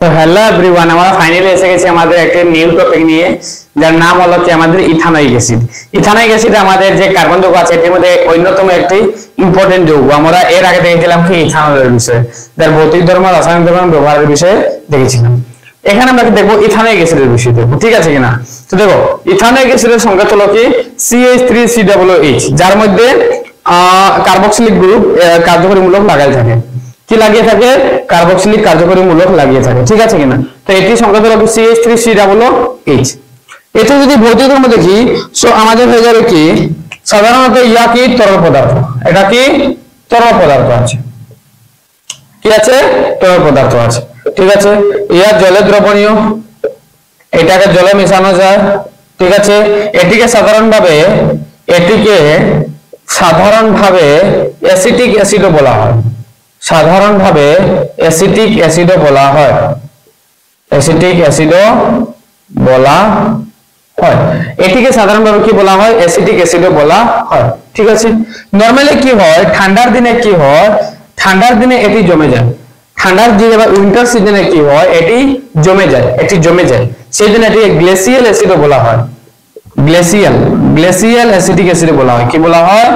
তো hello everyone, আমরা finally এসে গেছি আমাদের একটা নিউ টপিক নিয়ে, যার নাম হলো কি আমাদের ইথানোয়িক অ্যাসিড। ইথানোয়িক অ্যাসিড আমাদের যে কার্বন যৌগ আছে এর মধ্যে অন্যতম একটি ইম্পর্টেন্ট যৌগ। আমরা এর আগে দেখেছিলাম কি ইথানলের বিষয়ে, যার ভৌতিক ধর্ম রাসায়নিক ধর্ম ব্যবহারের বিষয়ে দেখেছিলাম। এখানে আমরা দেখবো ইথানোয়িক অ্যাসিডের বিষয় দেখবো, ঠিক আছে কিনা। তো দেখো ইথানোয়িক অ্যাসিডের সংজ্ঞা হলো কি CH3COOH, যার মধ্যে কার্বক্সিলিক গ্রুপ কার্যকরী মূলক লাগাই থাকে। কি লাগিয়ে থাকে? কার্বক্সিলিক কার্যকরী মূলক লাগিয়ে থাকে, ঠিক আছে কিনা। তো এটি সংজ্ঞা হলো CH3COOH। এটা যদি ভৌতিক ধর্ম দেখি সো আমাদের হয়ে যাবে কি, সাধারণত ইয়া কি তরল পদার্থ, এটা কি তরল পদার্থ আছে, কি আছে তরল পদার্থ আছে, ঠিক আছে। ইয়া জলে দ্রবণীয়, এটাকে জলে মেশানো যায়, ঠিক আছে। এটিকে সাধারণভাবে অ্যাসিটিক অ্যাসিডও বলা হয়, সাধারণভাবে অ্যাসিটিক অ্যাসিডও বলা হয়, অ্যাসিটিক অ্যাসিডও বলা হয়। এটিকে সাধারণভাবে কি বলা হয়? অ্যাসিটিক অ্যাসিডও বলা হয়, ঠিক আছে। নরমালি কি হয়, ঠান্ডার দিনে কি হয়, ঠান্ডার দিনে এটি জমে যায়। ঠান্ডার দিনে বা উইন্টার সিজনে কি হয়, এটি জমে যায়, সেই জন্য এটি গ্লেসিয়াল অ্যাসিডও বলা হয়। গ্লেসিয়াল অ্যাসিটিক অ্যাসিড বলা হয়, কি বলা হয়?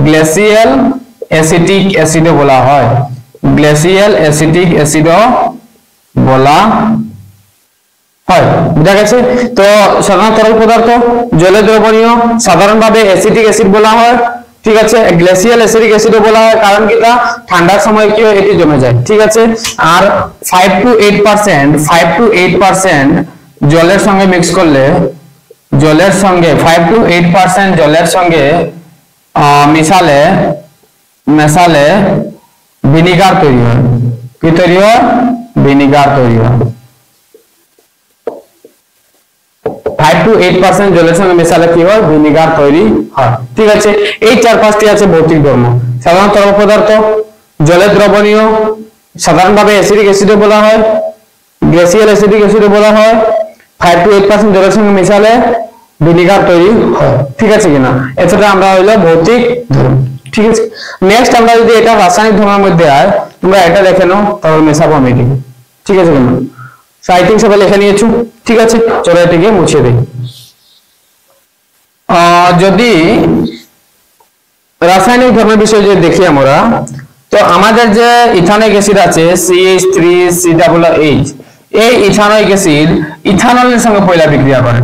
গ্লেসিয়াল অ্যাসিটিক অ্যাসিডও বলা হয়, গ্লেসিয়াল অ্যাসিটিক অ্যাসিডও বলা হয়, বুঝা গেছে। তো সাধারণ তরল পদার্থ জলে দ্রবণীয়, সাধারণভাবে অ্যাসিটিক অ্যাসিড বলা হয়, ঠিক আছে। গ্লেসিয়াল অ্যাসিটিক অ্যাসিডও বলা হয়, কারণ কি তা ঠান্ডার সময় কি হয়, এটি জমে যায়, ঠিক আছে। আর 5 to 8% জলের সঙ্গে মিক্স করলে, জলের সঙ্গে 5 to 8% জলের সঙ্গে মেশালে ভিনিগার তৈরি হয়। কি তৈরি হয়? ভিনিগার তৈরি হয়। 5 to 8% জলের সঙ্গে মেশালে কি হয়? ভিনিগার তৈরি হয়, ঠিক আছে। এই 4-5টি আছে ভৌতিক ধর্ম। সাধারণ তরল পদার্থ জলে দ্রবণীয়, সাধারণভাবে অ্যাসিটিক অ্যাসিডও বলা হয়, গ্লেসিয়াল অ্যাসিটিক অ্যাসিডও বলা হয়। 5 to 8% জলের সঙ্গে মেশালে ভিনিগার তৈরি হয়, ঠিক আছে কিনা। এতটা আমরা হইলো ভৌতিক ধর্ম, ঠিক আছে। নেক্সট আমরা যদি এটা রাসায়নিক ধর্মের মধ্যে হয়, তোমরা এটা দেখে নাও, তাহলে মেশাবো আমি এটিকে, ঠিক আছে কিনা। সাইটিং সবাই লিখে নিয়েছো, ঠিক আছে। চলো এটিকে মুছিয়ে দিই। যদি রাসায়নিক ধর্মের বিষয়ে যদি দেখি আমরা, তো আমাদের যে ইথানোয়িক অ্যাসিড আছে CH3COOH, এই ইথানোয়িক অ্যাসিড ইথানলের সঙ্গে পয়লা বিক্রিয়া করে।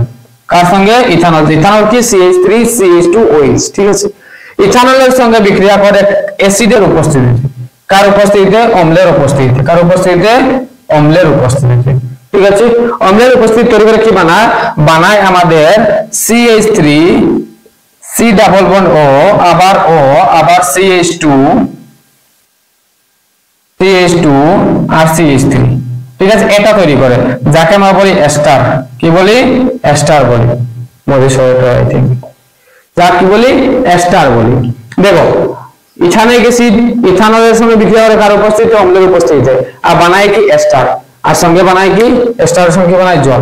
কার সঙ্গে? ইথানল। ইথানল কি? CH3CH2OH, ঠিক আছে। ইথানলের সঙ্গে বিক্রিয়া করে অ্যাসিডের উপস্থিতিতে। কার উপস্থিতিতে? অম্লের উপস্থিতিতে। কার উপস্থিতিতে? অম্লের উপস্থিতিতে, ঠিক আছে। অম্লের উপস্থিতি তৈরি করে কি বানায় আমাদের CH3 C ডাবল বন্ড আবার CH2 আর CH3, ঠিক আছে। এটা তৈরি করে যাকে আমরা বলি এস্টার। কি বলি? এস্টার বলি, যা কি বলি? এস্টার বলি। দেখো ইথানোয়িক অ্যাসিড ইথানলের সঙ্গে বিক্রিয়া করে কার উপস্থিতিতে? অম্লের উপস্থিতিতে। আর বানায় কি? এস্টার। আর সঙ্গে বানায় কি? এস্টারের সঙ্গে বানায় জল,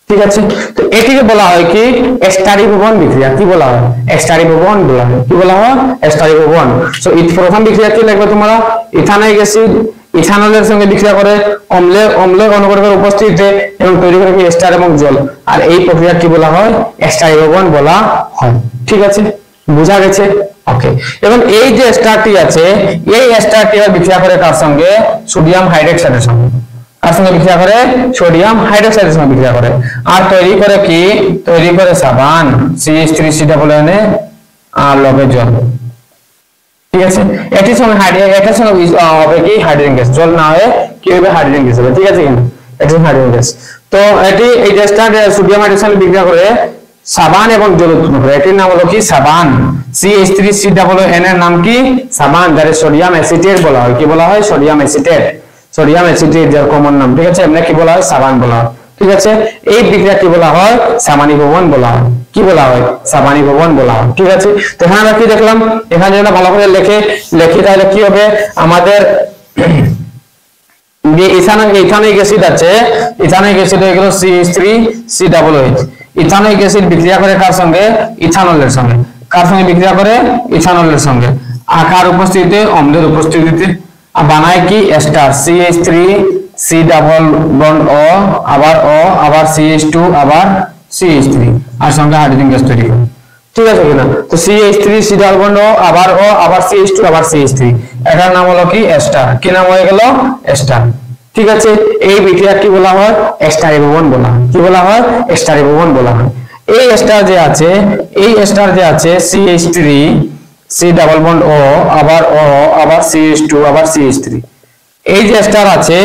ঠিক আছে। তো এটিকে বলা হয় কি? এস্টারিভবন বিক্রিয়া। কি বলা হয়? এস্টারিভবন বলা হয়। কি বলা হয়? এস্টারিভবন। সো প্রথম বিক্রিয়া কি লিখবে তোমরা? ইথানোয়িক অ্যাসিড ইথানলের সঙ্গে বিক্রিয়া করে অম্লের অনুঘটকের উপস্থিতিতে এবং তৈরি করে কি? এস্টার এবং জল। আর এই প্রক্রিয়া কি বলা হয়? এস্টারিভবন বলা হয়, ঠিক আছে। বুঝা গেছে? ওকে। এবং এই যে এস্টারটি আছে, এই এস্টারটি বিক্রিয়া করে কার সঙ্গে? সোডিয়াম হাইড্রোক্সাইডের সঙ্গে। কার সঙ্গে বিক্রিয়া করে? সোডিয়াম হাইড্রোক্সাইডের সঙ্গে বিক্রিয়া করে। আর তৈরি করে কি? তৈরি করে সাবান CH3COOH আর লবে জল, ঠিক আছে। এটির সঙ্গে এটার সঙ্গে হবে কি? Hydrogen gas. জল না হয়ে কি হবে? হাইড্রোজেন গ্যাস হবে, ঠিক আছে কিনা। এটা হাইড্রোজেন গ্যাস। তো এটি এই গ্যাসটা সোডিয়াম হাইড্রোক্সাইডের সঙ্গে বিক্রিয়া করে সাবান এবং জল উৎপন্ন করে। এটির নাম হলো কি? সাবান। CH3COON এর নাম কি? সাবান, যারে সোডিয়াম অ্যাসিটেট বলা হয়। কি বলা হয়? Sodium acetate. সোডিয়াম অ্যাসিটেট যার কমন নাম, ঠিক আছে। এমনি কি বলা হয়? সাবান বলা হয়, ঠিক আছে। এই বিক্রিয়া কি বলা হয়? সাবানীভবন বলা হয়। কি বলা হয়? সাবানীভবন বলা হয়, ঠিক আছে। তো এখানে আমরা কি দেখলাম? এখানে যদি ভালো করে লিখি তাহলে কি হবে? আমাদের যে ইথানোয়িক অ্যাসিড আছে, ইথানোয়িক অ্যাসিড হয়ে গেল CH3COOH। ইথানোয়িক অ্যাসিড বিক্রিয়া করে কার সঙ্গে? ইথানলের সঙ্গে। কার সঙ্গে বিক্রিয়া করে? ইথানলের সঙ্গে। আকার উপস্থিতিতে? অম্লের উপস্থিতিতে। বানায় কি? Ester CH3 C double bond ও আবার CH2 আবার CH3 আর সঙ্গে হাইড্রোজেন গ্যাস তৈরি করে। ঠিক আছে কিনা? তো CH3 সি ডাবল বন্ড ও আবার CH2 আবার CH3, এটার নাম হলো কি এস্টার। কি নাম হয়ে গেল? এস্টার। ঠিক আছে, এই বিক্রিয়া কি বলা হয়? এস্টার বন্ধন বলা হয়। কি বলা হয়? এস্টার বন্ধন বলা হয়। এই এস্টার যে আছে CH3 সি ডাবল বন্ড ও আবার CH2 আবার CH3, এই যে এস্টার আছে,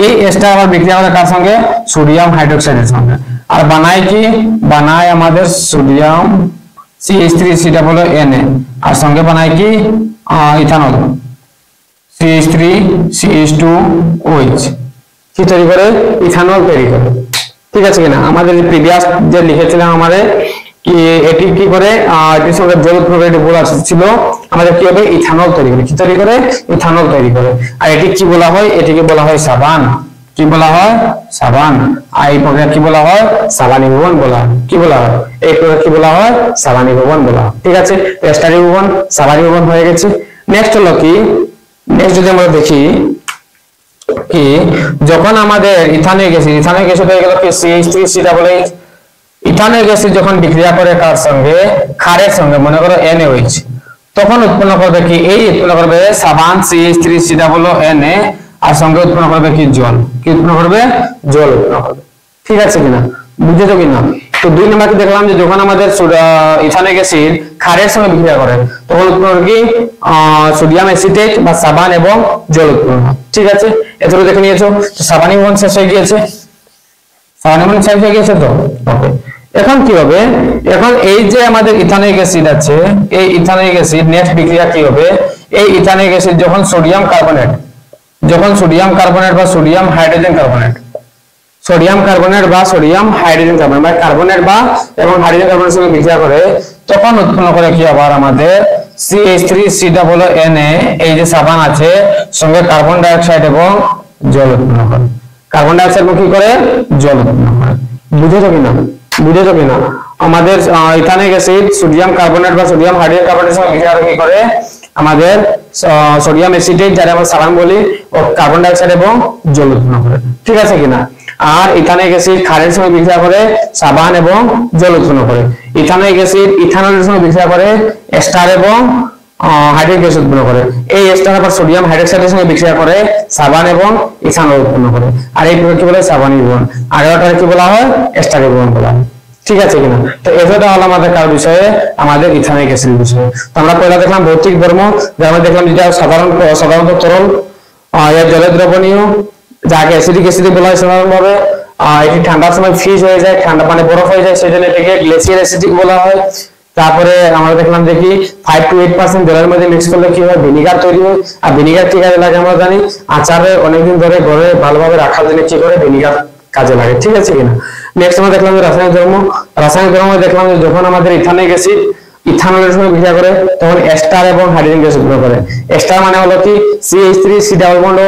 এই এস্টার আবার বিক্রিয়া করে কার সঙ্গে? সোডিয়াম হাইড্রোক্সাইডের সঙ্গে। আর বানায় কি? বানায় আমাদের sodium CH3 C double Na, আর সঙ্গে বানায় কি? Ethanol CH3 CH2OH। কি তৈরি করে? ইথানল তৈরি করে। ঠিক আছে কিনা? আমাদের প্রিভিয়াস যে লিখেছিলাম আমাদের কি এটি কি করে এটির সঙ্গে জল প্রোভাইড বলা ছিল, আমাদের কি হবে? ইথানল তৈরি করে। কি তৈরি করে? ইথানল তৈরি করে। আর এটি কি বলা হয়? এটিকে বলা হয় সাবান। কি বলা হয়? সাবান। আর এই প্রক্রিয়া কি বলা হয়? সাবানী ভবন বলা হয়। কি বলা হয়? এই প্রক্রিয়া কি বলা হয়? সাবানী ভবন বলা হয়। ঠিক আছে, এস্টারি ভবন সাবানী ভবন হয়ে গেছে। নেক্সট হলো কি? নেক্সট যদি আমরা দেখি কি যখন আমাদের ইথানিক গ্যাস হয়ে গেল কি CH3COOH, ইথানিক গ্যাস যখন বিক্রিয়া করে কার সঙ্গে? ক্ষারের সঙ্গে, মনে করো NaOH, তখন উৎপন্ন করবে কি? এই উৎপন্ন করবে সাবান CH3COONA, আর সঙ্গে উৎপন্ন করবে কি? জল। কি উৎপন্ন করবে? জল উৎপন্ন করবে। ঠিক আছে কিনা? বুঝেছো কিনা? তো 2 নম্বর কি দেখলাম যে যখন আমাদের ইথানিক অ্যাসিড ক্ষারের সঙ্গে বিক্রিয়া করে তখন উৎপন্ন হবে কি? সোডিয়াম অ্যাসিটেট বা সাবান এবং জল উৎপন্ন হয়। ঠিক আছে, এতটুকু দেখে নিয়েছো। তো সাবানী ভবন শেষ হয়ে গিয়েছে। সাবানী ভবন শেষ হয়ে গিয়েছে তো ওকে। এখন কি হবে? এখন এই যে আমাদের ইথানিক অ্যাসিড আছে, এই ইথানিক অ্যাসিড নেক্সট বিক্রিয়া কি হবে? এই ইথানিক অ্যাসিড যখন সোডিয়াম কার্বনেট বা সোডিয়াম হাইড্রোজেন কার্বনেট বা কার্বনেট বা এবং হাইড্রোজেন কার্বনের সঙ্গে বিক্রিয়া করে তখন উৎপন্ন করে কি? আবার আমাদের CH3COONA, এই যে সাবান আছে সঙ্গে কার্বন ডাই অক্সাইড এবং জল উৎপন্ন করে। কার্বন ডাই অক্সাইড কি করে? জল উৎপন্ন করে। বুঝেছো কিনা? আমাদের ইথানিক অ্যাসিড সোডিয়াম কার্বনেট বা সোডিয়াম হাইড্রোজেন কার্বনেটের সঙ্গে বিক্রিয়া করে কি করে? আমাদের সোডিয়াম অ্যাসিটেট, যারা আমরা সাবান বলি, ও কার্বন ডাই অক্সাইড এবং জল উৎপন্ন করে। ঠিক আছে কিনা? আর ইথানিক অ্যাসিড ক্ষারের সঙ্গে বিক্রিয়া করে সাবান এবং জল উৎপন্ন করে। ইথানিক অ্যাসিড ইথানলের সঙ্গে বিক্রিয়া করে এস্টার এবং হাইড্রোজেন গ্যাস উৎপন্ন করে। এই এস্টার আবার সোডিয়াম হাইড্রোক্সাইডের সঙ্গে বিক্রিয়া করে সাবান এবং ইথানল উৎপন্ন করে। আর এই প্রক্রিয়া কি বলে? সাবানী ভবন। আর এটা কি বলা হয়? এস্টারি ভবন বলা হয়। ঠিক আছে কিনা? তো এটা হলো আমাদের কার বিষয়ে? আমাদের ইথানিক অ্যাসিড বিষয়ে। তো আমরা পয়লা দেখলাম ভৌতিক ধর্ম, যেমন দেখলাম যেটা সাধারণত তরল, এর জলে দ্রবণীয়, যাকে অ্যাসিডিক অ্যাসিড বলা হয় সাধারণভাবে। এটি ঠান্ডার সময় ফ্রিজ হয়ে যায়, ঠান্ডা পানি বরফ হয়ে যায়, সেজন্য এটাকে গ্লেসিয়ার অ্যাসিডিক বলা হয়। তারপরে আমরা দেখলাম যে কি 5 to 8% জলের মধ্যে মিক্স করলে কি হয়? ভিনিগার তৈরি হয়। আর ভিনিগার কি কাজে লাগে? আমরা জানি আচারে অনেকদিন ধরে ঘরে ভালোভাবে রাখার জন্য কি করে? ভিনিগার কাজে লাগে। ঠিক আছে কিনা? নেক্সট আমরা দেখলাম যে রাসায়নিক ধর্ম দেখলাম যে যখন আমাদের ইথানিক অ্যাসিড ইথানলের সঙ্গে বিক্রিয়া করে তখন এস্টার এবং হাইড্রোজেন গ্যাস উৎপন্ন করে। এস্টার মানে হলো কি? CH3 সি ডাবল বন্ড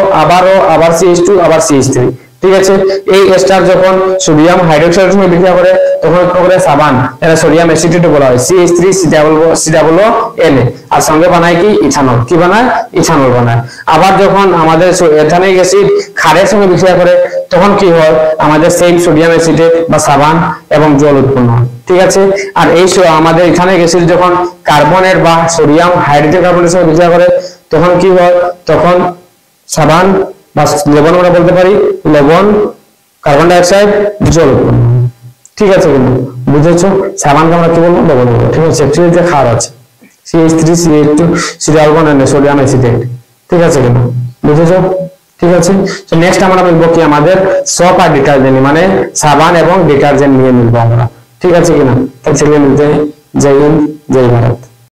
আবার CH2 আবার CH3। ঠিক আছে, এই এস্টার যখন সোডিয়াম হাইড্রোক্সাইডের সঙ্গে বিক্রিয়া করে তখন উৎপন্ন করে সাবান, এটা সোডিয়াম অ্যাসিটেট বলা হয়, CH3COONA, আর সঙ্গে বানায় কি? ইথানল। কি বানায়? ইথানল বানায়। আবার যখন আমাদের ইথানিক অ্যাসিড ক্ষারের সঙ্গে বিক্রিয়া করে তখন কি হয়? আমাদের সেম সোডিয়াম অ্যাসিটেট বা সাবান এবং জল উৎপন্ন হয়। ঠিক আছে, আর এই আমাদের ইথানিক অ্যাসিড যখন কার্বনেট বা সোডিয়াম হাইড্রোজেন কার্বনের সঙ্গে বিক্রিয়া করে তখন কি হয়? তখন সাবান বা লবণ আমরা বলতে পারি, লবণ, কার্বন ডাই অক্সাইড, জল উৎপন্ন হয়। ঠিক আছে কিন্তু? বুঝেছো? সাবানকে আমরা কি বলবো? লবণ বলবো। ঠিক আছে, অ্যাকচুয়ালি যে ক্ষার আছে CH3CH2COONA সোডিয়াম অ্যাসিটেট। ঠিক আছে কিন্তু? বুঝেছো? ঠিক আছে, তো নেক্সট আমরা বলবো কি? আমাদের সোপ আর ডিটারজেন্ট, মানে সাবান এবং ডিটারজেন্ট নিয়ে মিলবো আমরা। ঠিক আছে কিনা? তাহলে মিলতে জয় হিন্দ, জয় ভারত।